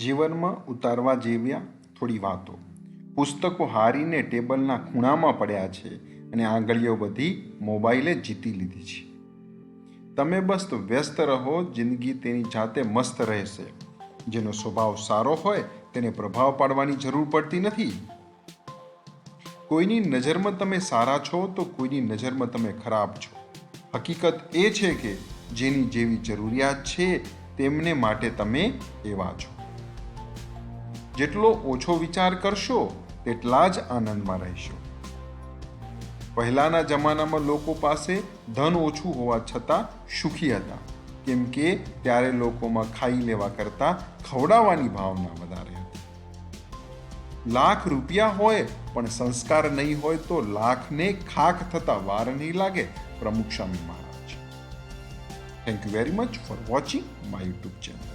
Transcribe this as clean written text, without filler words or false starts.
જીવનમાં ઉતારવા જેવી થોડી વાતો. પુસ્તકો હારીને ટેબલના ખૂણામાં પડ્યા છે અને આંગળીઓ બધી મોબાઈલે જીતી લીધી છે. તમે બસ વ્યસ્ત રહો, જિંદગી તેની જાતે મસ્ત રહેશે. જેનો સ્વભાવ સારો હોય તેને પ્રભાવ પાડવાની જરૂર પડતી નથી. કોઈની નજરમાં તમે સારા છો તો કોઈની નજરમાં તમે ખરાબ છો. હકીકત એ છે કે જેની જેવી જરૂરિયાત છે તેમને માટે તમે એવા છો. જેટલો ઓછો વિચાર કરશો તેટલા જ આનંદમાં રહેશો. પહેલાના જમાનામાં લોકો પાસે ધન ઓછું હોવા છતાં સુખી હતા, કેમ કે ત્યારે લોકોમાં ખાઈ લેવા કરતાં ખવડાવવાની ભાવના વધારે હતી. લાખ રૂપિયા હોય પણ સંસ્કાર નહીં હોય તો લાખને ખાખ થતા વાર નહીં લાગે. Pramukh Swami Maharaj. Thank you very much for watching my YouTube channel.